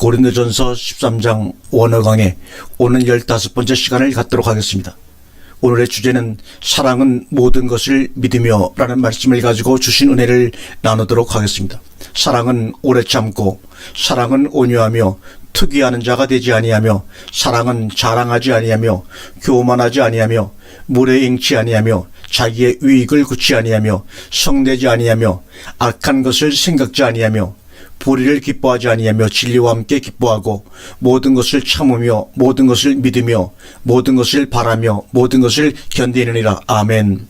고린도전서 13장 원어강의 오늘 15번째 시간을 갖도록 하겠습니다. 오늘의 주제는 사랑은 모든 것을 믿으며 라는 말씀을 가지고 주신 은혜를 나누도록 하겠습니다. 사랑은 오래 참고, 사랑은 온유하며 특이하는 자가 되지 아니하며, 사랑은 자랑하지 아니하며 교만하지 아니하며 물에 잉치 아니하며 자기의 유익을 굳이 아니하며 성내지 아니하며 악한 것을 생각지 아니하며 불의를 기뻐하지 아니하며 진리와 함께 기뻐하고 모든 것을 참으며 모든 것을 믿으며 모든 것을 바라며 모든 것을 견디느니라. 아멘.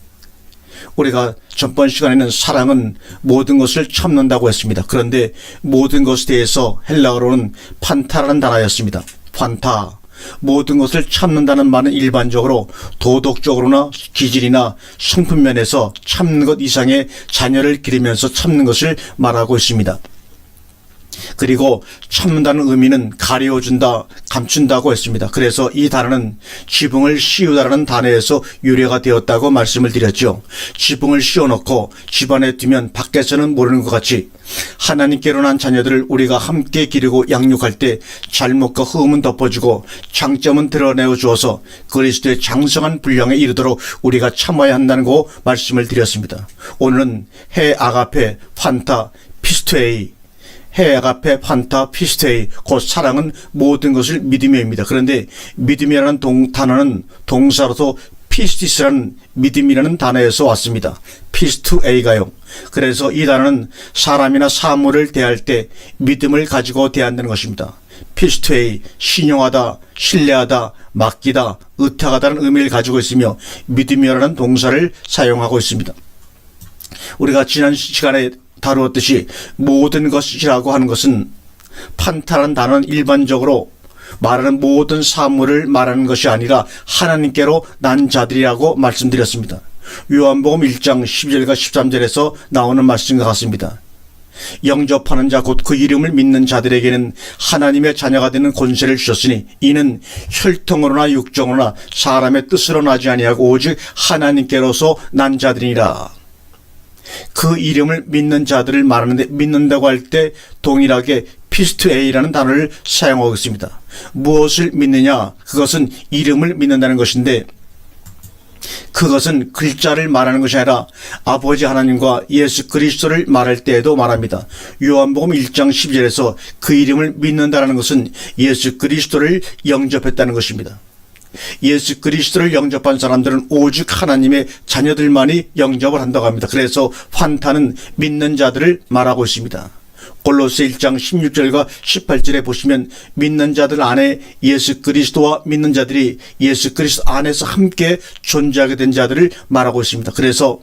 우리가 전번 시간에는 사랑은 모든 것을 참는다고 했습니다. 그런데 모든 것에 대해서 헬라어로는 판타라는 단어였습니다. 판타. 모든 것을 참는다는 말은 일반적으로 도덕적으로나 기질이나 성품 면에서 참는 것 이상의 자녀를 기르면서 참는 것을 말하고 있습니다. 그리고 참는다는 의미는 가려준다, 감춘다고 했습니다. 그래서 이 단어는 지붕을 씌우다라는 단어에서 유래가 되었다고 말씀을 드렸죠. 지붕을 씌워놓고 집안에 두면 밖에서는 모르는 것 같이 하나님께로 난 자녀들을 우리가 함께 기르고 양육할 때 잘못과 흠은 덮어주고 장점은 드러내어 주어서 그리스도의 장성한 분량에 이르도록 우리가 참아야 한다는 거 말씀을 드렸습니다. 오늘은 해 아가페 판타 피스토에이, 해 아가페 판타 피스테이, 곧 사랑은 모든 것을 믿음이입니다. 그런데 믿음이라는 단어는 동사로서 피스티스라는 믿음이라는 단어에서 왔습니다. 피스투에이가요. 그래서 이 단어는 사람이나 사물을 대할 때 믿음을 가지고 대한다는 것입니다. 피스투에이, 신용하다, 신뢰하다, 맡기다, 의탁하다는 의미를 가지고 있으며 믿음이라는 동사를 사용하고 있습니다. 우리가 지난 시간에 다루었듯이 모든 것이라고 하는 것은 판타라는 단어는 일반적으로 말하는 모든 사물을 말하는 것이 아니라 하나님께로 난 자들이라고 말씀드렸습니다. 요한복음 1장 12절과 13절에서 나오는 말씀과 같습니다. 영접하는 자 곧 그 이름을 믿는 자들에게는 하나님의 자녀가 되는 권세를 주셨으니 이는 혈통으로나 육정으로나 사람의 뜻으로 나지 아니하고 오직 하나님께로서 난 자들이니라. 그 이름을 믿는 자들을 말하는데 믿는다고 할 때 동일하게 피스트에이라는 단어를 사용하고 있습니다. 무엇을 믿느냐? 그것은 이름을 믿는다는 것인데 그것은 글자를 말하는 것이 아니라 아버지 하나님과 예수 그리스도를 말할 때에도 말합니다. 요한복음 1장 12절에서 그 이름을 믿는다는 것은 예수 그리스도를 영접했다는 것입니다. 예수 그리스도를 영접한 사람들은 오직 하나님의 자녀들만이 영접을 한다고 합니다. 그래서 판타는 믿는 자들을 말하고 있습니다. 골로새 1장 16절과 18절에 보시면 믿는 자들 안에 예수 그리스도와 믿는 자들이 예수 그리스도 안에서 함께 존재하게 된 자들을 말하고 있습니다. 그래서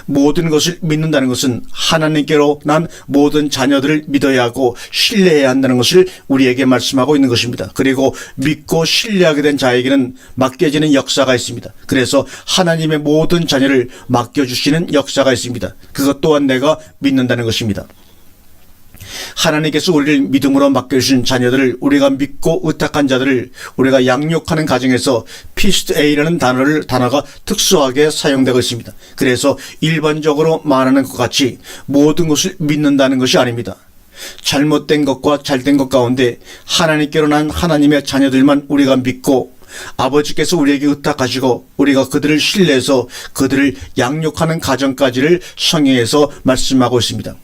모든 것을 믿는다는 것은 하나님께로 난 모든 자녀들을 믿어야 하고 신뢰해야 한다는 것을 우리에게 말씀하고 있는 것입니다. 그리고 믿고 신뢰하게 된 자에게는 맡겨지는 역사가 있습니다. 그래서 하나님의 모든 자녀를 맡겨주시는 역사가 있습니다. 그것 또한 내가 믿는다는 것입니다. 하나님께서 우리를 믿음으로 맡겨주신 자녀들을 우리가 믿고 의탁한 자들을 우리가 양육하는 과정에서 피스트에이라는 단어가 특수하게 사용되고 있습니다. 그래서 일반적으로 말하는 것 같이 모든 것을 믿는다는 것이 아닙니다. 잘못된 것과 잘된 것 가운데 하나님께로 난 하나님의 자녀들만 우리가 믿고 아버지께서 우리에게 의탁하시고 우리가 그들을 신뢰해서 그들을 양육하는 과정까지를 성경에서 말씀하고 있습니다.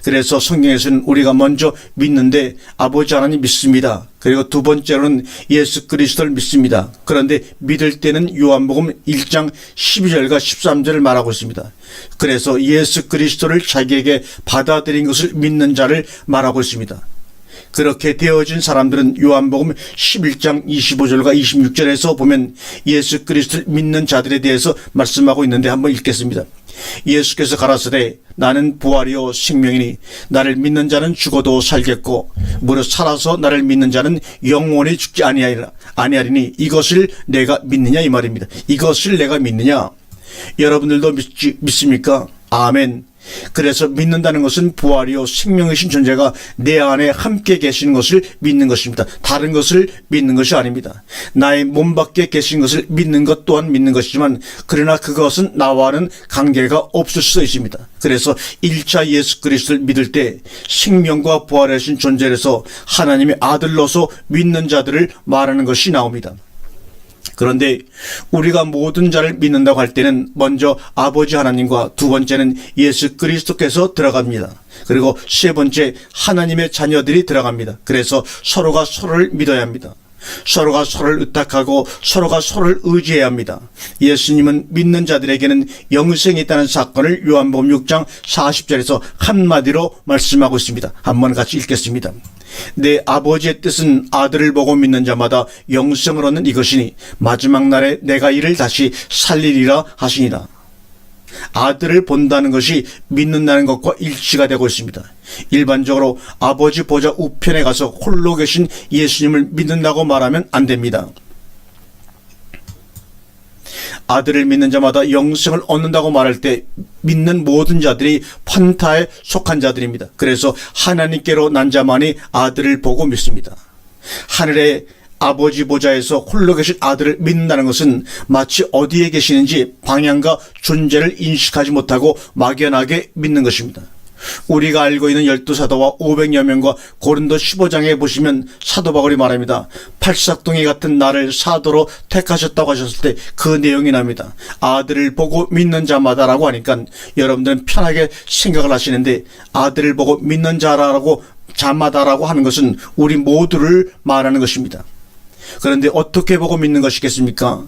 그래서 성경에서는 우리가 먼저 믿는데 아버지 하나님 믿습니다. 그리고 두 번째로는 예수 그리스도를 믿습니다. 그런데 믿을 때는 요한복음 1장 12절과 13절을 말하고 있습니다. 그래서 예수 그리스도를 자기에게 받아들인 것을 믿는 자를 말하고 있습니다. 그렇게 되어진 사람들은 요한복음 11장 25절과 26절에서 보면 예수 그리스도를 믿는 자들에 대해서 말씀하고 있는데 한번 읽겠습니다. 예수께서 가라사대 나는 부활이요 생명이니 나를 믿는 자는 죽어도 살겠고 무릇 살아서 나를 믿는 자는 영원히 죽지 아니하리니 이것을 내가 믿느냐 이 말입니다. 이것을 내가 믿느냐? 여러분들도 믿습니까? 아멘. 그래서 믿는다는 것은 부활이요 생명이신 존재가 내 안에 함께 계시는 것을 믿는 것입니다. 다른 것을 믿는 것이 아닙니다. 나의 몸 밖에 계신 것을 믿는 것 또한 믿는 것이지만 그러나 그것은 나와는 관계가 없을 수 있습니다. 그래서 1차 예수 그리스도를 믿을 때 생명과 부활하신 존재로서 하나님의 아들로서 믿는 자들을 말하는 것이 나옵니다. 그런데 우리가 모든 자를 믿는다고 할 때는 먼저 아버지 하나님과 두 번째는 예수 그리스도께서 들어갑니다. 그리고 세 번째 하나님의 자녀들이 들어갑니다. 그래서 서로가 서로를 믿어야 합니다. 서로가 서로를 의탁하고 서로가 서로를 의지해야 합니다. 예수님은 믿는 자들에게는 영생이 있다는 사건을 요한복음 6장 40절에서 한마디로 말씀하고 있습니다. 한번 같이 읽겠습니다. 내 아버지의 뜻은 아들을 보고 믿는 자마다 영생을 얻는 이것이니 마지막 날에 내가 이를 다시 살리리라 하시니라. 아들을 본다는 것이 믿는다는 것과 일치가 되고 있습니다. 일반적으로 아버지 보좌 우편에 가서 홀로 계신 예수님을 믿는다고 말하면 안 됩니다. 아들을 믿는 자마다 영생을 얻는다고 말할 때 믿는 모든 자들이 판타에 속한 자들입니다. 그래서 하나님께로 난 자만이 아들을 보고 믿습니다. 하늘의 아버지 보좌에서 홀로 계신 아들을 믿는다는 것은 마치 어디에 계시는지 방향과 존재를 인식하지 못하고 막연하게 믿는 것입니다. 우리가 알고 있는 12사도와 500여 명과 고린도 15장에 보시면 사도 바울이 말합니다. 팔싹둥이 같은 나를 사도로 택하셨다고 하셨을 때 그 내용이 납니다. 아들을 보고 믿는 자마다라고 하니까 여러분들은 편하게 생각을 하시는데 아들을 보고 믿는 자라고 자마다라고 하는 것은 우리 모두를 말하는 것입니다. 그런데 어떻게 보고 믿는 것이겠습니까?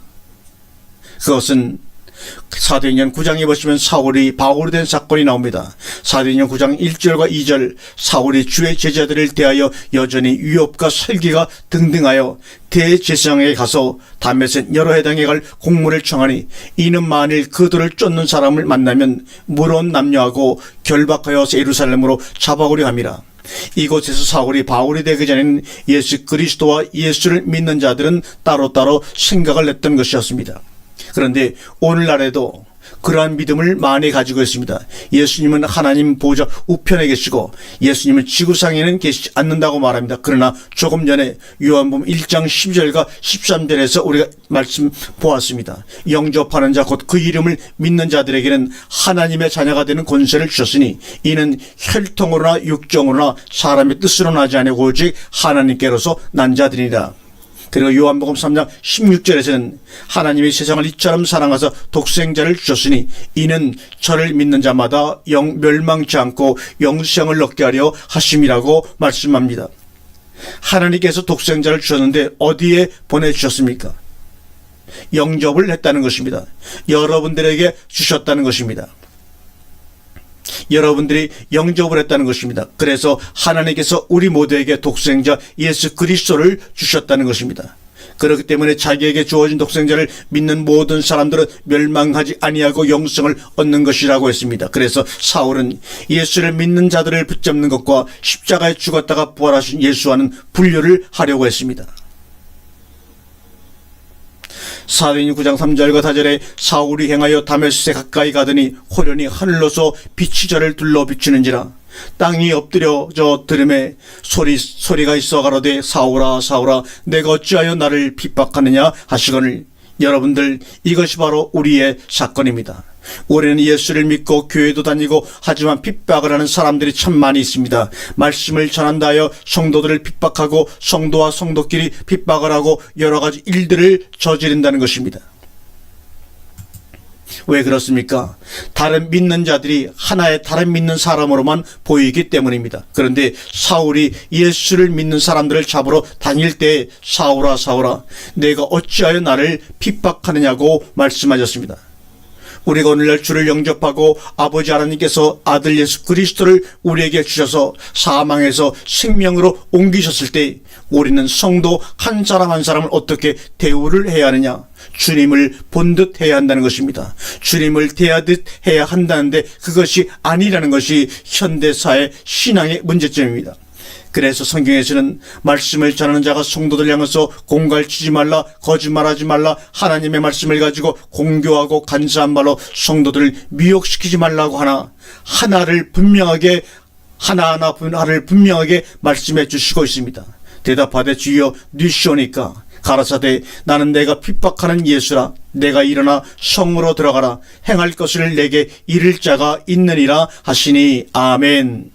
그것은 사도행전 9장에 보시면 사울이 바울이 된 사건이 나옵니다. 사도행전 9장 1절과 2절 사울이 주의 제자들을 대하여 여전히 유업과 설기가 등등하여 대제사장에게 가서 다메섹 여러 해당에 갈 공문을 청하니 이는 만일 그들을 쫓는 사람을 만나면 물온 남녀하고 결박하여 예루살렘으로 잡아오려 함이라. 이곳에서 사울이 바울이 되기 전에는 예수 그리스도와 예수를 믿는 자들은 따로따로 생각을 냈던 것이었습니다. 그런데 오늘날에도 그러한 믿음을 많이 가지고 있습니다. 예수님은 하나님 보좌 우편에 계시고 예수님은 지구상에는 계시지 않는다고 말합니다. 그러나 조금 전에 요한복음 1장 12절과 13절에서 우리가 말씀 보았습니다. 영접하는 자 곧 그 이름을 믿는 자들에게는 하나님의 자녀가 되는 권세를 주셨으니 이는 혈통으로나 육정으로나 사람의 뜻으로 나지 아니고 오직 하나님께로서 난 자들이라. 그리고 요한복음 3장 16절에서는 하나님이 세상을 이처럼 사랑하사 독생자를 주셨으니 이는 저를 믿는 자마다 멸망치 않고 영생을 얻게 하려 하심이라고 말씀합니다. 하나님께서 독생자를 주셨는데 어디에 보내주셨습니까? 영접을 했다는 것입니다. 여러분들에게 주셨다는 것입니다. 여러분들이 영접을 했다는 것입니다. 그래서 하나님께서 우리 모두에게 독생자 예수 그리스도를 주셨다는 것입니다. 그렇기 때문에 자기에게 주어진 독생자를 믿는 모든 사람들은 멸망하지 아니하고 영생을 얻는 것이라고 했습니다. 그래서 사울은 예수를 믿는 자들을 붙잡는 것과 십자가에 죽었다가 부활하신 예수와는 분류를 하려고 했습니다. 사도행전 9장 3절과 4절에 사울이 행하여 다메섹에 가까이 가더니 호련히 하늘로서 빛이 저를 둘러 비추는지라. 땅이 엎드려져 들음에 소리가 있어 가로되 사울아 사울아 내가 어찌하여 나를 핍박하느냐 하시거늘. 여러분들 이것이 바로 우리의 사건입니다. 우리는 예수를 믿고 교회도 다니고 하지만 핍박을 하는 사람들이 참 많이 있습니다. 말씀을 전한다 하여 성도들을 핍박하고 성도와 성도끼리 핍박을 하고 여러 가지 일들을 저지른다는 것입니다. 왜 그렇습니까? 다른 믿는 자들이 하나의 다른 믿는 사람으로만 보이기 때문입니다. 그런데 사울이 예수를 믿는 사람들을 잡으러 다닐 때 사울아 사울아 내가 어찌하여 나를 핍박하느냐고 말씀하셨습니다. 우리가 오늘날 주를 영접하고 아버지 하나님께서 아들 예수 그리스도를 우리에게 주셔서 사망에서 생명으로 옮기셨을 때 우리는 성도 한 사람 한 사람을 어떻게 대우를 해야 하느냐? 주님을 본듯 해야 한다는 것입니다. 주님을 대하듯 해야 한다는데 그것이 아니라는 것이 현대사회 신앙의 문제점입니다. 그래서 성경에서는 말씀을 전하는 자가 성도들 향해서 공갈치지 말라, 거짓말하지 말라, 하나님의 말씀을 가지고 공교하고 간사한 말로 성도들을 미혹시키지 말라고 하나를 분명하게 말씀해 주시고 있습니다. 대답하되 주여 뉘시오니까 가라사대 나는 내가 핍박하는 예수라. 내가 일어나 성으로 들어가라. 행할 것을 내게 이를 자가 있느니라 하시니 아멘.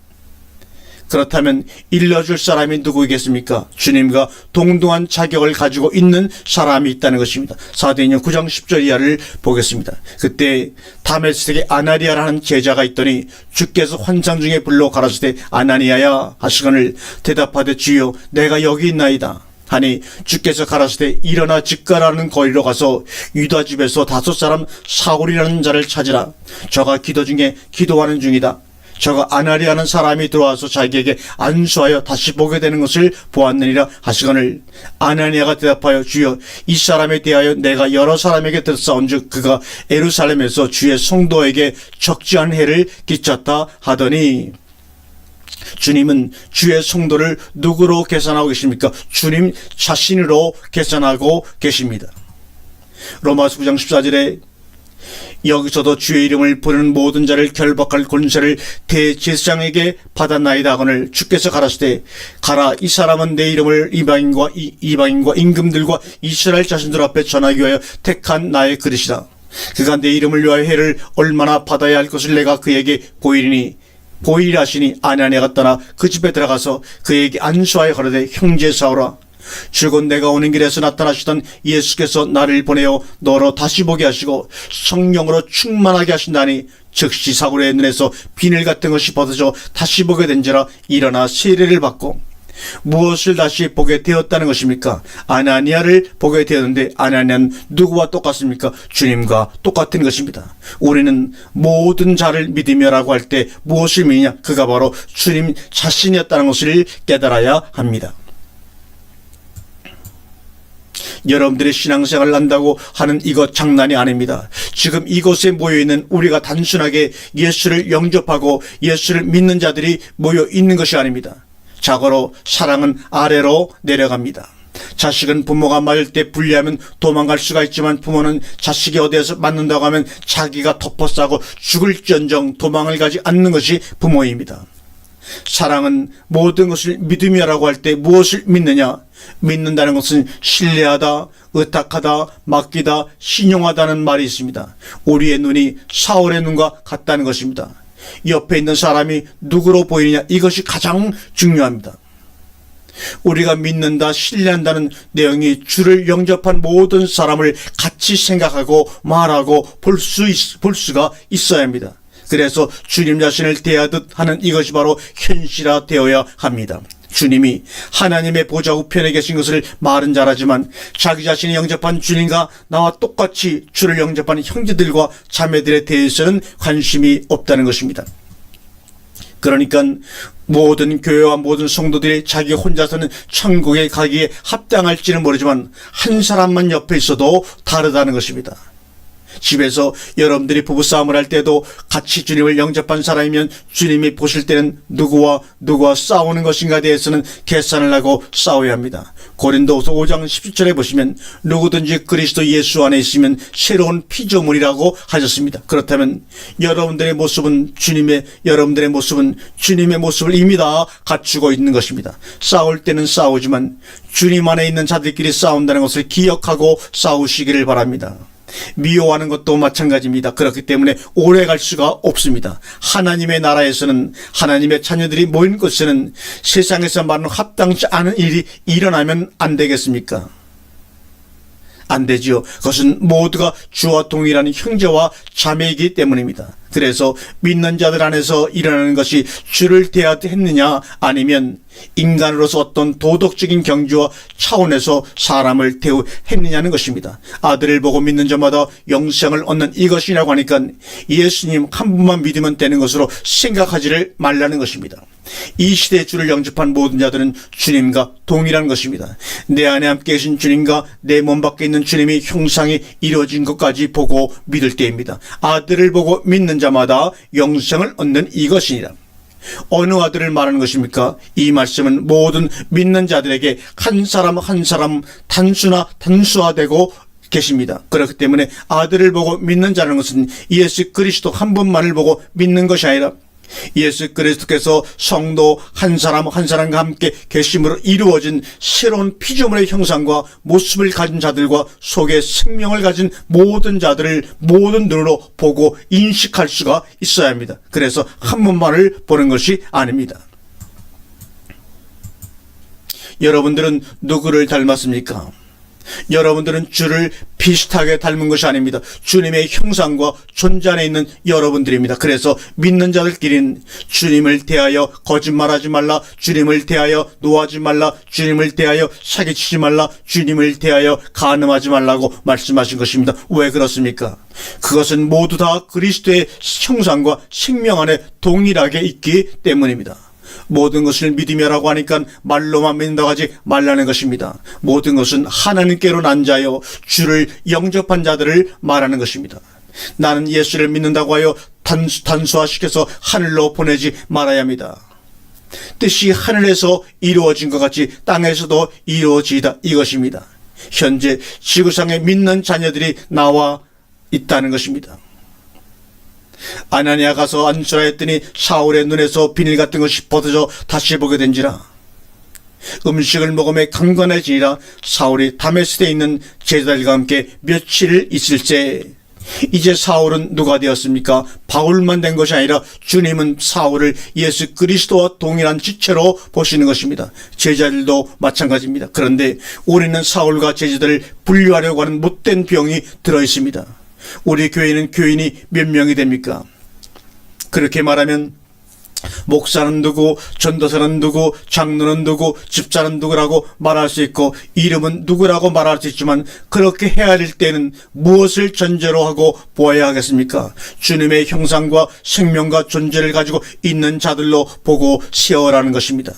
그렇다면 일러줄 사람이 누구이겠습니까? 주님과 동등한 자격을 가지고 있는 사람이 있다는 것입니다. 사도행전 9장 10절 이하를 보겠습니다. 그때 다메섹에 아나니아라는 제자가 있더니 주께서 환상 중에 불러 가라사대 아나니아야 하시거늘 대답하되 주여 내가 여기 있나이다 하니 주께서 가라사대 일어나 직가라는 거리로 가서 유다 집에서 5사람 사울이라는 자를 찾으라. 저가 기도 중에 기도하는 중이다. 저가 아나니아라는 사람이 들어와서 자기에게 안수하여 다시 보게 되는 것을 보았느니라 하시거늘 아나니아가 대답하여 주여 이 사람에 대하여 내가 여러 사람에게 들었사온즉 그가 예루살렘에서 주의 성도에게 적지 않은 해를 끼쳤다 하더니 주님은 주의 성도를 누구로 계산하고 계십니까? 주님 자신으로 계산하고 계십니다. 로마서 9장 14절에 여기서도 주의 이름을 부르는 모든 자를 결박할 권세를 대제사장에게 받았나이다 하거늘 주께서 가라사대 가라 이 사람은 내 이름을 이방인과 임금들과 이스라엘 자신들 앞에 전하기 위하여 택한 나의 그릇이다. 그가 내 이름을 위하여 해를 얼마나 받아야 할 것을 내가 그에게 보이리라 하시니 아나니아가 떠나 그 집에 들어가서 그에게 안수하여 가로되 형제 사울아 죽은 내가 오는 길에서 나타나시던 예수께서 나를 보내어 너로 다시 보게 하시고 성령으로 충만하게 하신다니 즉시 사울의 눈에서 비늘 같은 것이 벗어져 다시 보게 된지라 일어나 세례를 받고 무엇을 다시 보게 되었다는 것입니까? 아나니아를 보게 되었는데 아나니아는 누구와 똑같습니까? 주님과 똑같은 것입니다. 우리는 모든 자를 믿으며라고 할 때 무엇을 믿느냐? 그가 바로 주님 자신이었다는 것을 깨달아야 합니다. 여러분들의 신앙생활을 한다고 하는 이것 장난이 아닙니다. 지금 이곳에 모여있는 우리가 단순하게 예수를 영접하고 예수를 믿는 자들이 모여있는 것이 아닙니다. 자고로 사랑은 아래로 내려갑니다. 자식은 부모가 맞을 때 분리하면 도망갈 수가 있지만 부모는 자식이 어디에서 맞는다고 하면 자기가 덮어싸고 죽을지언정 도망을 가지 않는 것이 부모입니다. 사랑은 모든 것을 믿음이라고 할 때 무엇을 믿느냐? 믿는다는 것은 신뢰하다, 의탁하다, 맡기다, 신용하다는 말이 있습니다. 우리의 눈이 사울의 눈과 같다는 것입니다. 옆에 있는 사람이 누구로 보이느냐? 이것이 가장 중요합니다. 우리가 믿는다, 신뢰한다는 내용이 주를 영접한 모든 사람을 같이 생각하고 말하고 볼 수가 있어야 합니다. 그래서 주님 자신을 대하듯 하는 이것이 바로 현실화되어야 합니다. 주님이 하나님의 보좌 우편에 계신 것을 말은 잘하지만 자기 자신이 영접한 주님과 나와 똑같이 주를 영접하는 형제들과 자매들에 대해서는 관심이 없다는 것입니다. 그러니까 모든 교회와 모든 성도들이 자기 혼자서는 천국에 가기에 합당할지는 모르지만 한 사람만 옆에 있어도 다르다는 것입니다. 집에서 여러분들이 부부싸움을 할 때도 같이 주님을 영접한 사람이면 주님이 보실 때는 누구와 싸우는 것인가에 대해서는 계산을 하고 싸워야 합니다. 고린도후서 5장 17절에 보시면 누구든지 그리스도 예수 안에 있으면 새로운 피조물이라고 하셨습니다. 그렇다면 여러분들의 모습은 여러분들의 모습은 주님의 모습을 이미 다 갖추고 있는 것입니다. 싸울 때는 싸우지만 주님 안에 있는 자들끼리 싸운다는 것을 기억하고 싸우시기를 바랍니다. 미워하는 것도 마찬가지입니다. 그렇기 때문에 오래 갈 수가 없습니다. 하나님의 나라에서는 하나님의 자녀들이 모인 곳에는 세상에서 말하는 합당치 않은 일이 일어나면 안 되겠습니까? 안 되지요. 그것은 모두가 주와 동일한 형제와 자매이기 때문입니다. 그래서 믿는 자들 안에서 일어나는 것이 주를 대하였느냐 아니면 인간으로서 어떤 도덕적인 경지와 차원에서 사람을 대우했느냐는 것입니다. 아들을 보고 믿는 자마다 영생을 얻는 이것이라고 하니까 예수님 한 분만 믿으면 되는 것으로 생각하지를 말라는 것입니다. 이 시대의 주를 영접한 모든 자들은 주님과 동일한 것입니다. 내 안에 함께 계신 주님과 내 몸 밖에 있는 주님이 형상이 이루어진 것까지 보고 믿을 때입니다. 아들을 보고 믿는 자마다 영생을 얻는 이것이니라. 어느 아들을 말하는 것입니까? 이 말씀은 모든 믿는 자들에게 한 사람 한 사람 단수화되고 계십니다. 그렇기 때문에 아들을 보고 믿는 자라는 것은 예수 그리스도 한 분만을 보고 믿는 것이 아니라 예수 그리스도께서 성도 한 사람 한 사람과 함께 계심으로 이루어진 새로운 피조물의 형상과 모습을 가진 자들과 속에 생명을 가진 모든 자들을 모든 눈으로 보고 인식할 수가 있어야 합니다. 그래서 한 분만을 보는 것이 아닙니다. 여러분들은 누구를 닮았습니까? 여러분들은 주를 비슷하게 닮은 것이 아닙니다. 주님의 형상과 존재 안에 있는 여러분들입니다. 그래서 믿는 자들끼리는 주님을 대하여 거짓말하지 말라, 주님을 대하여 노하지 말라, 주님을 대하여 사기치지 말라, 주님을 대하여 간음하지 말라고 말씀하신 것입니다. 왜 그렇습니까? 그것은 모두 다 그리스도의 형상과 생명 안에 동일하게 있기 때문입니다. 모든 것을 믿으며라고 하니까 말로만 믿는다고 하지 말라는 것입니다. 모든 것은 하나님께로 난 자여 주를 영접한 자들을 말하는 것입니다. 나는 예수를 믿는다고 하여 단수화시켜서 하늘로 보내지 말아야 합니다. 뜻이 하늘에서 이루어진 것 같이 땅에서도 이루어지다, 이것입니다. 현재 지구상에 믿는 자녀들이 나와 있다는 것입니다. 아나니아 가서 안수라 했더니 사울의 눈에서 비닐 같은 것이 벗어져 다시 보게 된지라. 음식을 먹으며 강건해지니라. 사울이 다메섹에 있는 제자들과 함께 며칠 있을새 이제 사울은 누가 되었습니까? 바울만 된 것이 아니라 주님은 사울을 예수 그리스도와 동일한 지체로 보시는 것입니다. 제자들도 마찬가지입니다. 그런데 우리는 사울과 제자들을 분류하려고 하는 못된 병이 들어있습니다. 우리 교회는 교인이 몇 명이 됩니까? 그렇게 말하면 목사는 누구, 전도사는 누구, 장로는 누구, 집사는 누구라고 말할 수 있고 이름은 누구라고 말할 수 있지만 그렇게 헤아릴 때는 무엇을 전제로 하고 보아야 하겠습니까? 주님의 형상과 생명과 존재를 가지고 있는 자들로 보고 세워라는 것입니다.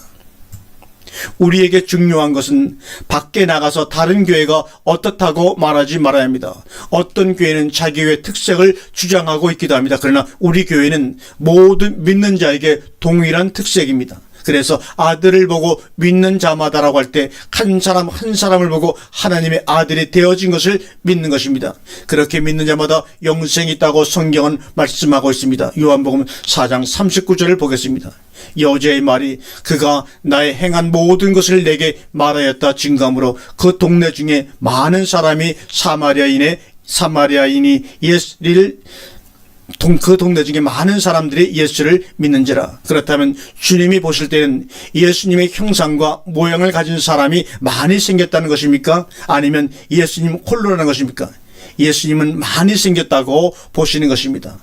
우리에게 중요한 것은 밖에 나가서 다른 교회가 어떻다고 말하지 말아야 합니다. 어떤 교회는 자기 교회 특색을 주장하고 있기도 합니다. 그러나 우리 교회는 모든 믿는 자에게 동일한 특색입니다. 그래서 아들을 보고 믿는 자마다라고 할 때 한 사람 한 사람을 보고 하나님의 아들이 되어진 것을 믿는 것입니다. 그렇게 믿는 자마다 영생이 있다고 성경은 말씀하고 있습니다. 요한복음 4장 39절을 보겠습니다. 여자의 말이 그가 나의 행한 모든 것을 내게 말하였다 증거함으로 그 동네 중에 많은 사람이 사마리아인이 예수를 그 동네 중에 많은 사람들이 예수를 믿는지라. 그렇다면 주님이 보실 때는 예수님의 형상과 모양을 가진 사람이 많이 생겼다는 것입니까? 아니면 예수님 홀로라는 것입니까? 예수님은 많이 생겼다고 보시는 것입니다.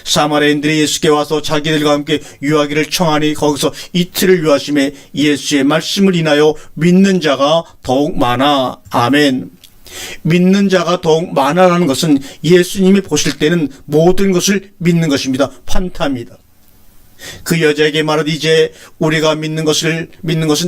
사마리아인들이 예수께 와서 자기들과 함께 유하기를 청하니 거기서 이틀을 유하심에 예수의 말씀을 인하여 믿는 자가 더욱 많아. 아멘. 믿는 자가 더욱 많아라는 것은 예수님이 보실 때는 모든 것을 믿는 것입니다. 판타입니다. 그 여자에게 말하되 이제 우리가 믿는 것은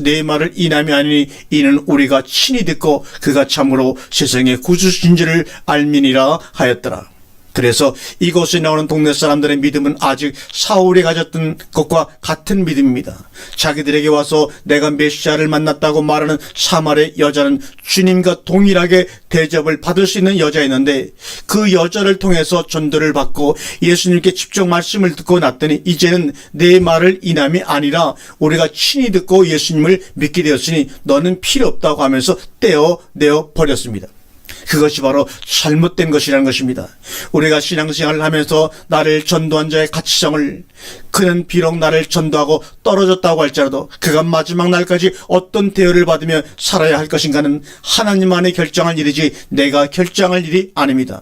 내 말을 인함이 아니니 이는 우리가 친히 듣고 그가 참으로 세상의 구주신 줄을 알미니라 하였더라. 그래서 이곳에 나오는 동네 사람들의 믿음은 아직 사울이 가졌던 것과 같은 믿음입니다. 자기들에게 와서 내가 메시아를 만났다고 말하는 사마리아 여자는 주님과 동일하게 대접을 받을 수 있는 여자였는데 그 여자를 통해서 전도를 받고 예수님께 직접 말씀을 듣고 났더니 이제는 내 말을 인함이 아니라 우리가 친히 듣고 예수님을 믿게 되었으니 너는 필요 없다고 하면서 떼어내어 버렸습니다. 그것이 바로 잘못된 것이라는 것입니다. 우리가 신앙생활을 하면서 나를 전도한 자의 가치성을, 그는 비록 나를 전도하고 떨어졌다고 할지라도 그가 마지막 날까지 어떤 대우를 받으며 살아야 할 것인가는 하나님만이 결정할 일이지 내가 결정할 일이 아닙니다.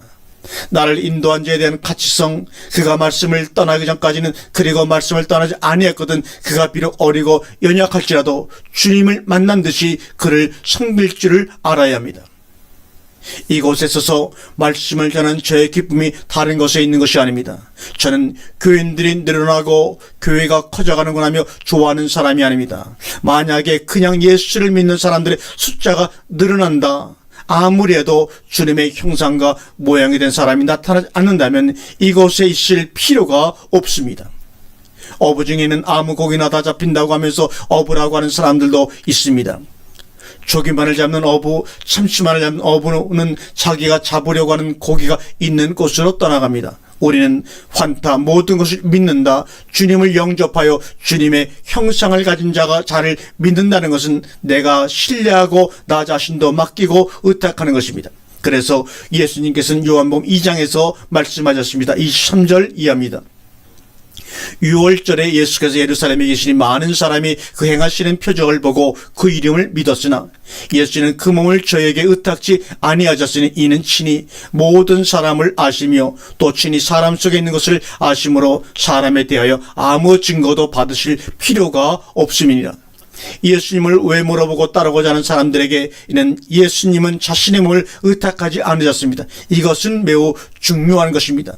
나를 인도한 자에 대한 가치성, 그가 말씀을 떠나기 전까지는 그리고 말씀을 떠나지 아니했거든 그가 비록 어리고 연약할지라도 주님을 만난 듯이 그를 섬길 줄을 알아야 합니다. 이곳에 서서 말씀을 전하는 저의 기쁨이 다른 것에 있는 것이 아닙니다. 저는 교인들이 늘어나고 교회가 커져가는구나 하며 좋아하는 사람이 아닙니다. 만약에 그냥 예수를 믿는 사람들의 숫자가 늘어난다, 아무리 해도 주님의 형상과 모양이 된 사람이 나타나지 않는다면 이곳에 있을 필요가 없습니다. 어부 중에는 아무 고기나 다 잡힌다고 하면서 어부라고 하는 사람들도 있습니다. 조기만을 잡는 어부, 참치만을 잡는 어부는 자기가 잡으려고 하는 고기가 있는 곳으로 떠나갑니다. 우리는 환타 모든 것을 믿는다. 주님을 영접하여 주님의 형상을 가진 자가 자를 믿는다는 것은 내가 신뢰하고 나 자신도 맡기고 의탁하는 것입니다. 그래서 예수님께서는 요한복음 2장에서 말씀하셨습니다. 23절 이하입니다. 6월절에 예수께서 예루살렘에 계시니 많은 사람이 그 행하시는 표적을 보고 그 이름을 믿었으나 예수는 그 몸을 저에게 의탁지 아니하셨으니 이는 친히 모든 사람을 아시며 또 친히 사람 속에 있는 것을 아심으로 사람에 대하여 아무 증거도 받으실 필요가 없음이니라. 예수님을 왜 물어보고 따르고자 하는 사람들에게는 예수님은 자신의 몸을 의탁하지 않으셨습니다. 이것은 매우 중요한 것입니다.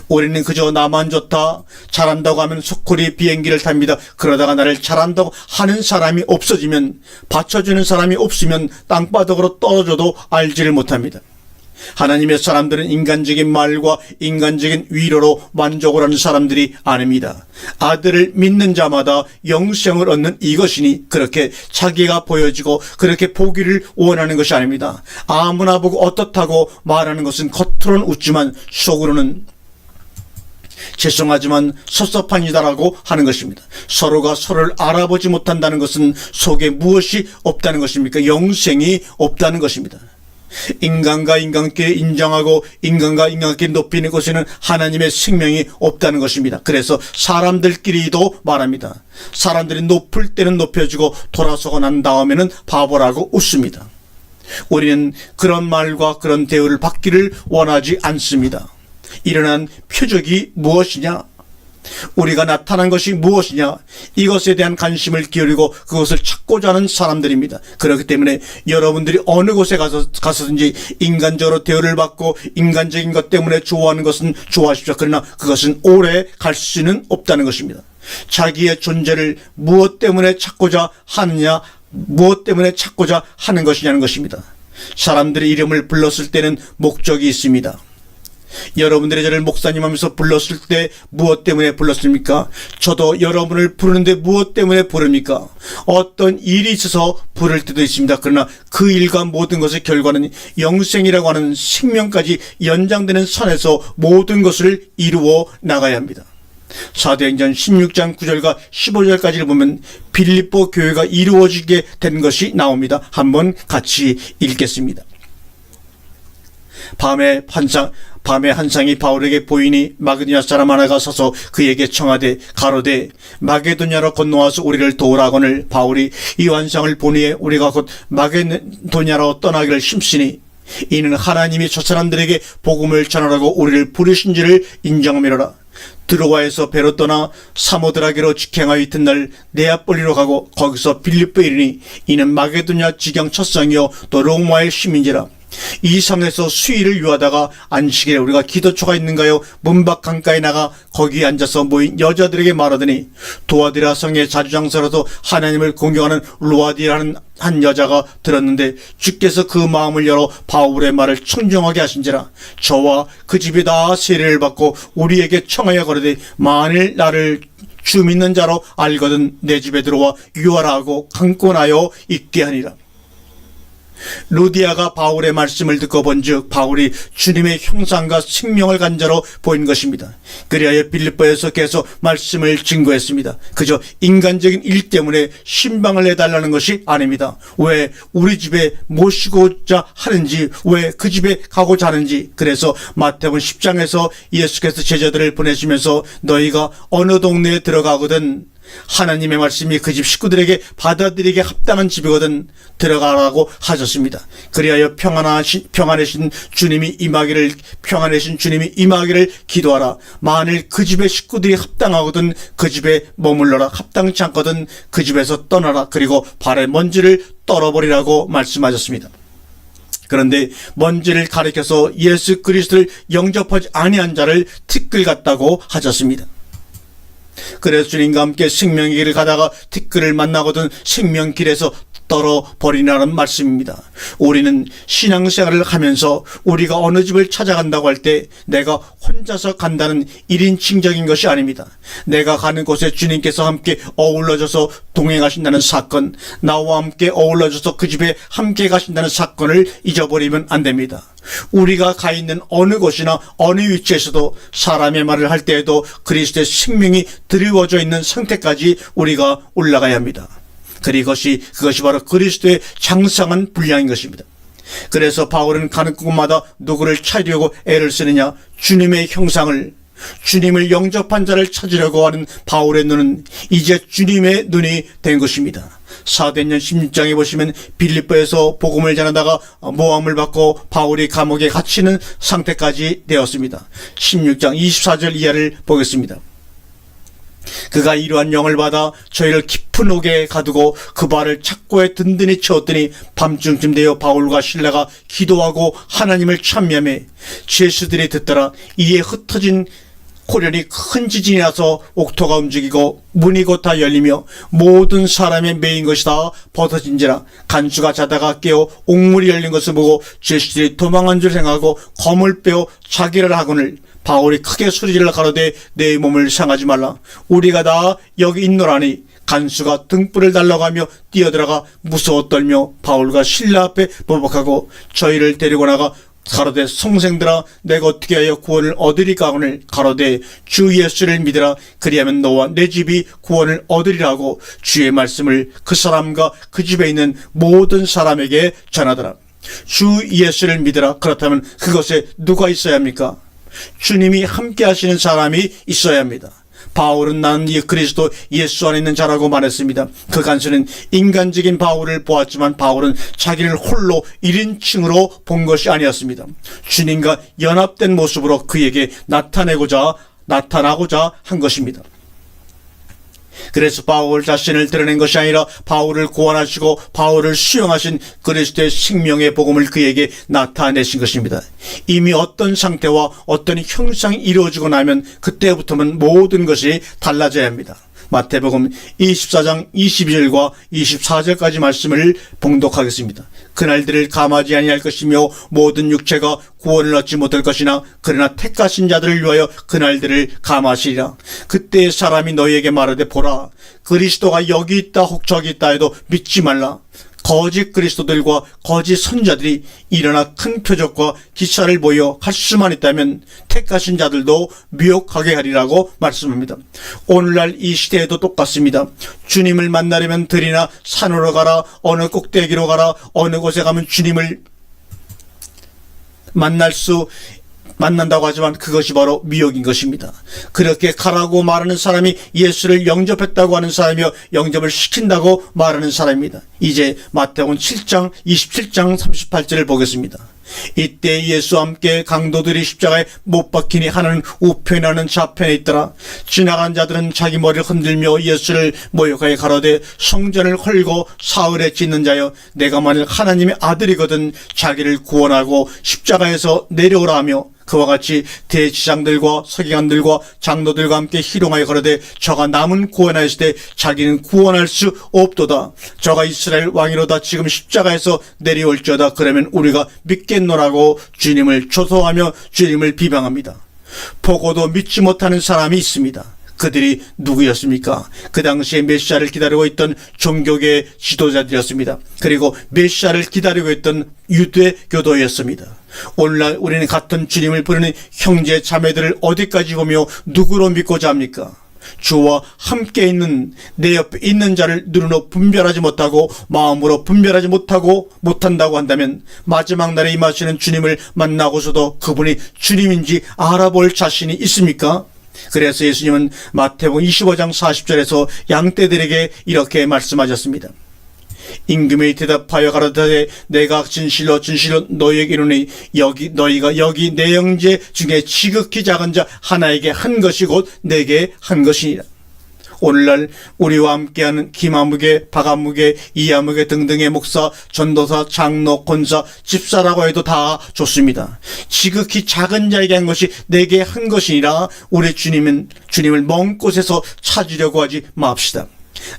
우리는 그저 나만 좋다, 잘한다고 하면 속골이 비행기를 탑니다. 그러다가 나를 잘한다고 하는 사람이 없어지면, 받쳐주는 사람이 없으면 땅바닥으로 떨어져도 알지를 못합니다. 하나님의 사람들은 인간적인 말과 인간적인 위로로 만족을 하는 사람들이 아닙니다. 아들을 믿는 자마다 영생을 얻는 이것이니 그렇게 자기가 보여지고 그렇게 보기를 원하는 것이 아닙니다. 아무나 보고 어떻다고 말하는 것은 겉으로는 웃지만 속으로는 죄송하지만 섭섭합니다라고 하는 것입니다. 서로가 서로를 알아보지 못한다는 것은 속에 무엇이 없다는 것입니까? 영생이 없다는 것입니다. 인간과 인간끼리 인정하고 인간과 인간끼리 높이는 곳에는 하나님의 생명이 없다는 것입니다. 그래서 사람들끼리도 말합니다. 사람들이 높을 때는 높여주고 돌아서고 난 다음에는 바보라고 웃습니다. 우리는 그런 말과 그런 대우를 받기를 원하지 않습니다. 일어난 표적이 무엇이냐? 우리가 나타난 것이 무엇이냐? 이것에 대한 관심을 기울이고 그것을 찾고자 하는 사람들입니다. 그렇기 때문에 여러분들이 어느 곳에 가서든지 인간적으로 대우를 받고 인간적인 것 때문에 좋아하는 것은 좋아하십시오. 그러나 그것은 오래 갈 수는 없다는 것입니다. 자기의 존재를 무엇 때문에 찾고자 하느냐, 무엇 때문에 찾고자 하는 것이냐는 것입니다. 사람들이 이름을 불렀을 때는 목적이 있습니다. 여러분들이 저를 목사님 하면서 불렀을 때 무엇 때문에 불렀습니까? 저도 여러분을 부르는데 무엇 때문에 부릅니까? 어떤 일이 있어서 부를 때도 있습니다. 그러나 그 일과 모든 것의 결과는 영생이라고 하는 생명까지 연장되는 선에서 모든 것을 이루어 나가야 합니다. 사도행전 16장 9절과 15절까지를 보면 빌립보 교회가 이루어지게 된 것이 나옵니다. 한번 같이 읽겠습니다. 밤에 환상이 바울에게 보이니 마게도냐 사람 하나가 서서 그에게 청하되 가로되 마게도냐로 건너와서 우리를 도우라거늘 바울이 이 환상을 보니 우리가 곧 마게도냐로 떠나기를 힘쓰니 이는 하나님이 저 사람들에게 복음을 전하라고 우리를 부르신지를 인정함이로라. 드로아에서 배로 떠나 사모드라게로 직행하여 이튿날 네아폴리로 가고 거기서 빌립보에 이르니 이는 마게도냐 지경 첫성이요 또 로마의 시민지라. 이 성에서 수일을 유하다가 안식일에 우리가 기도초가 있는가요? 문밖 강가에 나가 거기에 앉아서 모인 여자들에게 말하더니 도아디라 성의 자주장사로도 하나님을 공경하는 루아디라는 한 여자가 들었는데 주께서 그 마음을 열어 바울의 말을 청정하게 하신지라. 저와 그 집이 다 세례를 받고 우리에게 청하여 거르되 만일 나를 주 믿는 자로 알거든 내 집에 들어와 유하라 하고 강권하여 있게 하니라. 루디아가 바울의 말씀을 듣고 본즉 바울이 주님의 형상과 생명을 간 자로 보인 것입니다. 그리하여 빌립보에서 계속 말씀을 증거했습니다. 그저 인간적인 일 때문에 신방을 내달라는 것이 아닙니다. 왜 우리 집에 모시고자 하는지, 왜 그 집에 가고자 하는지. 그래서 마태복음 10장에서 예수께서 제자들을 보내시면서 너희가 어느 동네에 들어가거든 하나님의 말씀이 그 집 식구들에게 받아들이게 합당한 집이거든 들어가라고 하셨습니다. 그리하여 평안하신 주님이 임하기를 기도하라. 만일 그 집의 식구들이 합당하거든 그 집에 머물러라. 합당치 않거든 그 집에서 떠나라. 그리고 발에 먼지를 떨어버리라고 말씀하셨습니다. 그런데 먼지를 가리켜서 예수 그리스도를 영접하지 아니한 자를 티끌 같다고 하셨습니다. 그래서 주님과 함께 생명의 길을 가다가 티끌을 만나거든 생명길에서 떨어버리라는 말씀입니다. 우리는 신앙생활을 하면서 우리가 어느 집을 찾아간다고 할 때 내가 혼자서 간다는 1인칭적인 것이 아닙니다. 내가 가는 곳에 주님께서 함께 어울러져서 동행하신다는 사건, 나와 함께 어울러져서 그 집에 함께 가신다는 사건을 잊어버리면 안 됩니다. 우리가 가 있는 어느 곳이나 어느 위치에서도 사람의 말을 할 때에도 그리스도의 생명이 드리워져 있는 상태까지 우리가 올라가야 합니다. 그것이 바로 그리스도의 장성한 분량인 것입니다. 그래서 바울은 가는 곳마다 누구를 찾으려고 애를 쓰느냐? 주님의 형상을, 주님을 영접한 자를 찾으려고 하는 바울의 눈은 이제 주님의 눈이 된 것입니다. 사도행전 16장에 보시면 빌립보에서 복음을 전하다가 모함을 받고 바울이 감옥에 갇히는 상태까지 되었습니다. 16장 24절 이하를 보겠습니다. 그가 이러한 영을 받아 저희를 깊은 옥에 가두고 그 발을 착고에 든든히 채웠더니 밤중쯤 되어 바울과 실라가 기도하고 하나님을 찬미하며 죄수들이 듣더라. 이에 흩어진 호련히 큰 지진이 나서 옥토가 움직이고 문이 곧 다 열리며 모든 사람의 매인 것이 다 벗어진지라. 간수가 자다가 깨어 옥문이 열린 것을 보고 죄수들이 도망한 줄 생각하고 검을 빼어 자기를 하거늘 바울이 크게 소리질러 가로되 내 몸을 상하지 말라. 우리가 다 여기 있노라니. 간수가 등불을 달라가며 뛰어들어가 무서워 떨며 바울과 실라 앞에 보복하고 저희를 데리고 나가 가로되 성생들아 내가 어떻게 하여 구원을 얻으리까 하거늘 가로되 주 예수를 믿으라. 그리하면 너와 내 집이 구원을 얻으리라고 주의 말씀을 그 사람과 그 집에 있는 모든 사람에게 전하더라. 주 예수를 믿으라. 그렇다면 그것에 누가 있어야 합니까? 주님이 함께 하시는 사람이 있어야 합니다. 바울은 나는 이 그리스도 예수 안에 있는 자라고 말했습니다. 그 간수는 인간적인 바울을 보았지만 바울은 자기를 홀로 1인칭으로 본 것이 아니었습니다. 주님과 연합된 모습으로 그에게 나타나고자 한 것입니다. 그래서 바울 자신을 드러낸 것이 아니라 바울을 구원하시고 바울을 수용하신 그리스도의 생명의 복음을 그에게 나타내신 것입니다. 이미 어떤 상태와 어떤 형상이 이루어지고 나면 그때부터는 모든 것이 달라져야 합니다. 마태복음 24장 22절과 24절까지 말씀을 봉독하겠습니다. 그날들을 감하지 아니할 것이며 모든 육체가 구원을 얻지 못할 것이나 그러나 택하신 자들을 위하여 그날들을 감하시리라. 그때 사람이 너희에게 말하되 보라 그리스도가 여기 있다 혹 저기 있다 해도 믿지 말라. 거짓 그리스도들과 거짓 선자들이 일어나 큰 표적과 기사를 보여 할 수만 있다면 택하신 자들도 미혹하게 하리라고 말씀합니다. 오늘날 이 시대에도 똑같습니다. 주님을 만나려면 들이나 산으로 가라, 어느 꼭대기로 가라, 어느 곳에 가면 주님을 만난다고 하지만 그것이 바로 미혹인 것입니다. 그렇게 가라고 말하는 사람이 예수를 영접했다고 하는 사람이며 영접을 시킨다고 말하는 사람입니다. 이제 마태복음 7장 27장 38절을 보겠습니다. 이때 예수와 함께 강도들이 십자가에 못 박히니 하나는 우편에 하나는 좌편에 있더라. 지나간 자들은 자기 머리를 흔들며 예수를 모욕하여 가로되 성전을 헐고 사흘에 짓는 자여 내가 만일 하나님의 아들이거든 자기를 구원하고 십자가에서 내려오라 하며 그와 같이 대지장들과 서기관들과 장로들과 함께 희롱하여 가로되 저가 남은 구원하였을 때 자기는 구원할 수 없도다. 저가 이스라엘 왕이로다 지금 십자가에서 내려올지어다. 그러면 우리가 믿겠노라고 주님을 조소하며 주님을 비방합니다. 보고도 믿지 못하는 사람이 있습니다. 그들이 누구였습니까? 그 당시에 메시아를 기다리고 있던 종교계 지도자들이었습니다. 그리고 메시아를 기다리고 있던 유대교도였습니다. 오늘날 우리는 같은 주님을 부르는 형제 자매들을 어디까지 보며 누구로 믿고자 합니까? 주와 함께 있는 내 옆에 있는 자를 눈으로 분별하지 못하고 마음으로 분별하지 못한다고 한다면 마지막 날에 임하시는 주님을 만나고서도 그분이 주님인지 알아볼 자신이 있습니까? 그래서 예수님은 마태복음 25장 40절에서 양떼들에게 이렇게 말씀하셨습니다. 임금이 대답하여 가로되 내가 진실로 너희에게 이르노니 너희가 여기 내 형제 중에 지극히 작은 자 하나에게 한 것이 곧 내게 한 것이니라. 오늘날 우리와 함께하는 김아무개, 박아무개, 이아무개 등등의 목사, 전도사, 장로, 권사, 집사라고 해도 다 좋습니다. 지극히 작은 자에게 한 것이 내게 한 것이니라. 우리 주님을 먼 곳에서 찾으려고 하지 맙시다.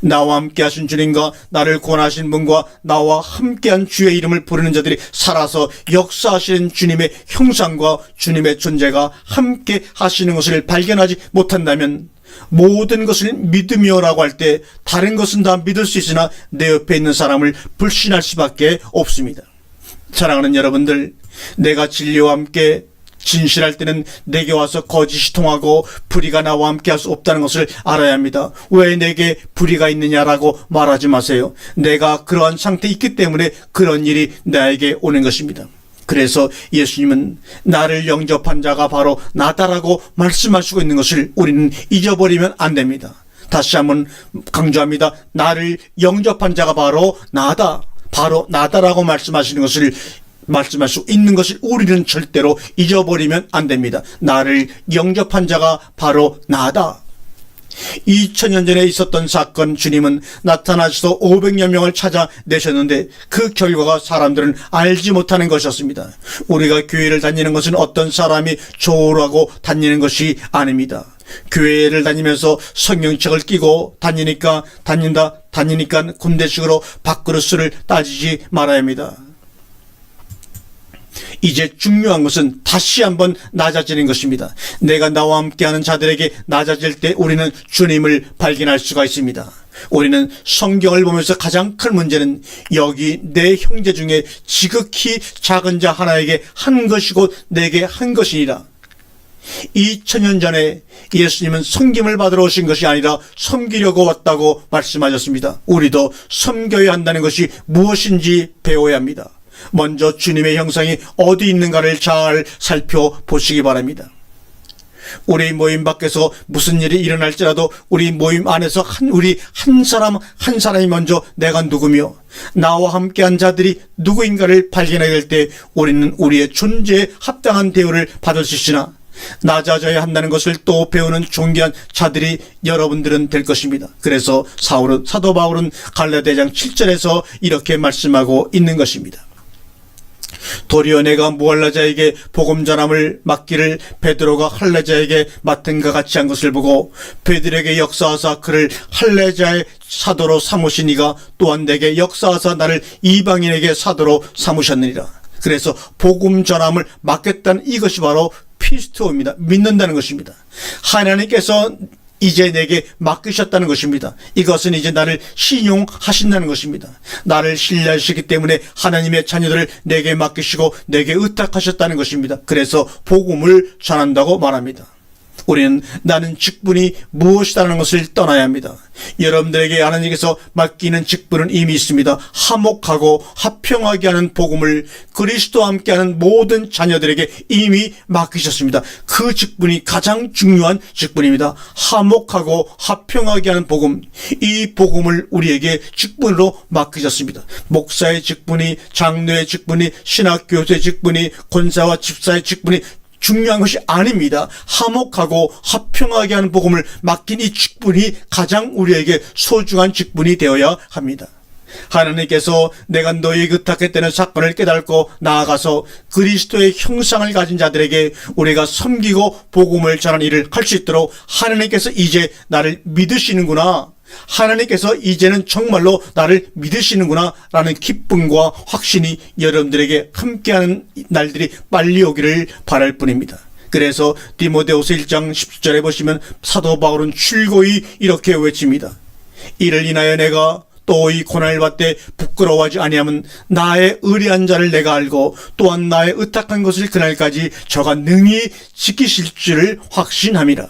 나와 함께 하신 주님과 나를 구원하신 분과 나와 함께한 주의 이름을 부르는 자들이 살아서 역사하시는 주님의 형상과 주님의 존재가 함께 하시는 것을 발견하지 못한다면 모든 것을 믿으며라고 할 때 다른 것은 다 믿을 수 있으나 내 옆에 있는 사람을 불신할 수밖에 없습니다. 사랑하는 여러분들, 내가 진리와 함께 진실할 때는 내게 와서 거짓이 통하고 불의가 나와 함께 할 수 없다는 것을 알아야 합니다. 왜 내게 불의가 있느냐라고 말하지 마세요. 내가 그러한 상태에 있기 때문에 그런 일이 나에게 오는 것입니다. 그래서 예수님은 나를 영접한 자가 바로 나다라고 말씀하시고 있는 것을 우리는 잊어버리면 안 됩니다. 다시 한번 강조합니다. 나를 영접한 자가 바로 나다라고 말씀하시는 것을 말씀할 수 있는 것을 우리는 절대로 잊어버리면 안 됩니다. 나를 영접한 자가 바로 나다. 2000년 전에 있었던 사건, 주님은 나타나셔서 500여 명을 찾아내셨는데 그 결과가 사람들은 알지 못하는 것이었습니다. 우리가 교회를 다니는 것은 어떤 사람이 좋으라고 다니는 것이 아닙니다. 교회를 다니면서 성경책을 끼고 다니니까 군대식으로 밥그릇을 따지지 말아야 합니다. 이제 중요한 것은 다시 한번 낮아지는 것입니다. 내가 나와 함께하는 자들에게 낮아질 때 우리는 주님을 발견할 수가 있습니다. 우리는 성경을 보면서 가장 큰 문제는 여기 내 형제 중에 지극히 작은 자 하나에게 한 것이고 내게 한 것이니라. 2000년 전에 예수님은 섬김을 받으러 오신 것이 아니라 섬기려고 왔다고 말씀하셨습니다. 우리도 섬겨야 한다는 것이 무엇인지 배워야 합니다. 먼저 주님의 형상이 어디 있는가를 잘 살펴보시기 바랍니다. 우리 모임 밖에서 무슨 일이 일어날지라도 우리 모임 안에서 우리 한 사람이 먼저 내가 누구며 나와 함께한 자들이 누구인가를 발견하게 될 때 우리는 우리의 존재에 합당한 대우를 받을 수 있으나 낮아져야 한다는 것을 또 배우는 존귀한 자들이 여러분들은 될 것입니다. 그래서 사도 바울은 갈라디아장 7절에서 이렇게 말씀하고 있는 것입니다. 도리어 내가 무할라자에게 복음 전함을 맡기를 베드로가 할례자에게 맡은 것 같이 한 것을 보고 베드로에게 역사하사 그를 할례자의 사도로 삼으시니가 또한 내게 역사하사 나를 이방인에게 사도로 삼으셨느니라. 그래서 복음 전함을 맡겼다는 이것이 바로 피스토입니다. 믿는다는 것입니다. 하나님께서 이제 내게 맡기셨다는 것입니다. 이것은 이제 나를 신용하신다는 것입니다. 나를 신뢰하시기 때문에 하나님의 자녀들을 내게 맡기시고 내게 의탁하셨다는 것입니다. 그래서 복음을 전한다고 말합니다. 우리는 나는 직분이 무엇이라는 것을 떠나야 합니다. 여러분들에게 하나님께서 맡기는 직분은 이미 있습니다. 화목하고 화평하게 하는 복음을 그리스도와 함께하는 모든 자녀들에게 이미 맡기셨습니다. 그 직분이 가장 중요한 직분입니다. 화목하고 화평하게 하는 복음, 이 복음을 우리에게 직분으로 맡기셨습니다. 목사의 직분이, 장로의 직분이, 신학교수의 직분이, 권사와 집사의 직분이 중요한 것이 아닙니다. 화목하고 화평하게 하는 복음을 맡긴 이 직분이 가장 우리에게 소중한 직분이 되어야 합니다. 하나님께서 내가 너희에게 의탁했다는 사건을 깨닫고 나아가서 그리스도의 형상을 가진 자들에게 우리가 섬기고 복음을 전하는 일을 할 수 있도록 하나님께서 이제 나를 믿으시는구나, 하나님께서 이제는 정말로 나를 믿으시는구나 라는 기쁨과 확신이 여러분들에게 함께하는 날들이 빨리 오기를 바랄 뿐입니다. 그래서 디모데후서 1장 10절에 보시면 사도 바울은 출고히 이렇게 외칩니다. 이를 인하여 내가 또 이 고난을 받되 부끄러워하지 아니하면 나의 의리한 자를 내가 알고 또한 나의 의탁한 것을 그날까지 저가 능히 지키실 줄을 확신함이라.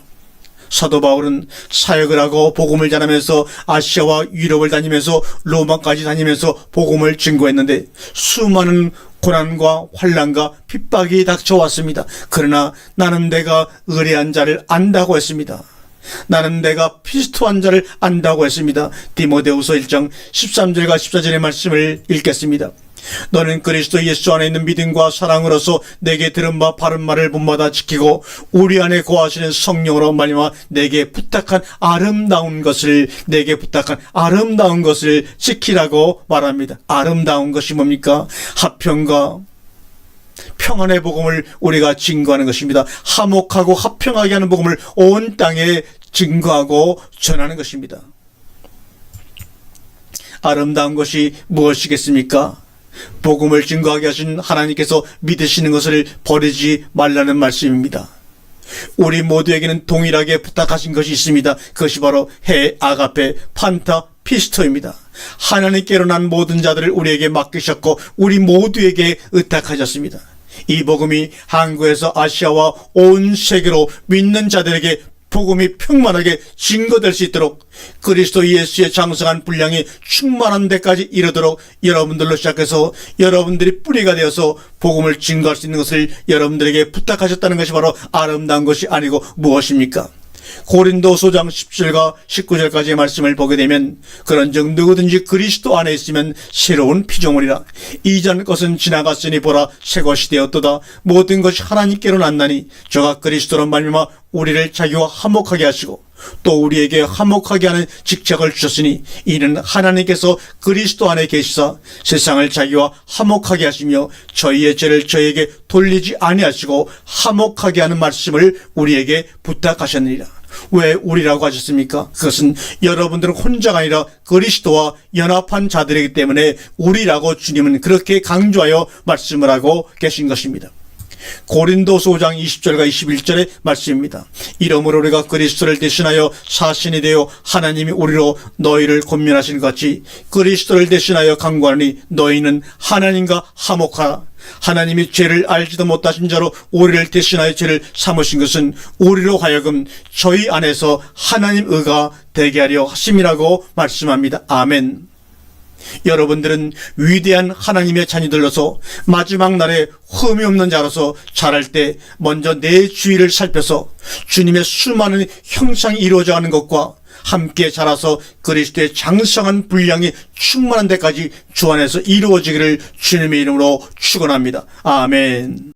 사도 바울은 사역을 하고 복음을 전하면서 아시아와 유럽을 다니면서 로마까지 다니면서 복음을 증거했는데 수많은 고난과 환난과 핍박이 닥쳐왔습니다. 그러나 나는 내가 의리한 자를 안다고 했습니다. 나는 내가 피스토한 자를 안다고 했습니다. 디모데후서 1장 13절과 14절의 말씀을 읽겠습니다. 너는 그리스도 예수 안에 있는 믿음과 사랑으로서 내게 들은 바 바른 말을 본마다 지키고 우리 안에 거하시는 성령으로 말미암아 내게 부탁한 아름다운 것을 지키라고 말합니다. 아름다운 것이 뭡니까? 화평과 평안의 복음을 우리가 증거하는 것입니다. 화목하고 화평하게 하는 복음을 온 땅에 증거하고 전하는 것입니다. 아름다운 것이 무엇이겠습니까? 복음을 증거하게 하신 하나님께서 믿으시는 것을 버리지 말라는 말씀입니다. 우리 모두에게는 동일하게 부탁하신 것이 있습니다. 그것이 바로 해, 아가페, 판타, 피스토입니다. 하나님께로 난 모든 자들을 우리에게 맡기셨고 우리 모두에게 의탁하셨습니다. 이 복음이 한국에서 아시아와 온 세계로 믿는 자들에게 복음이 평만하게 증거될 수 있도록 그리스도 예수의 장성한 분량이 충만한 데까지 이르도록 여러분들로 시작해서 여러분들이 뿌리가 되어서 복음을 증거할 수 있는 것을 여러분들에게 부탁하셨다는 것이 바로 아름다운 것이 아니고 무엇입니까? 고린도서장 17과 19절까지의 말씀을 보게 되면 그런즉 누구든지 그리스도 안에 있으면 새로운 피조물이라 이전 것은 지나갔으니 보라 새 것이 되었도다 모든 것이 하나님께로 났나니 저가 그리스도로 말미암아 우리를 자기와 화목하게 하시고 또 우리에게 화목하게 하는 직책을 주셨으니 이는 하나님께서 그리스도 안에 계시사 세상을 자기와 화목하게 하시며 저희의 죄를 저희에게 돌리지 아니하시고 화목하게 하는 말씀을 우리에게 부탁하셨느니라. 왜 우리라고 하셨습니까? 그것은 여러분들은 혼자가 아니라 그리스도와 연합한 자들이기 때문에 우리라고 주님은 그렇게 강조하여 말씀을 하고 계신 것입니다. 고린도서 5장 20절과 21절의 말씀입니다. 이러므로 우리가 그리스도를 대신하여 사신이 되어 하나님이 우리로 너희를 권면하신 같이 그리스도를 대신하여 강구하니 너희는 하나님과 화목하라. 하나님이 죄를 알지도 못하신 자로 우리를 대신하여 죄를 삼으신 것은 우리로 하여금 저희 안에서 하나님 의가 되게 하려 하심이라고 말씀합니다. 아멘. 여러분들은 위대한 하나님의 자녀들로서 마지막 날에 흠이 없는 자로서 자랄 때 먼저 내 주위를 살펴서 주님의 수많은 형상이 이루어져가는 것과 함께 자라서 그리스도의 장성한 분량이 충만한 데까지 주 안에서 이루어지기를 주님의 이름으로 축원합니다. 아멘.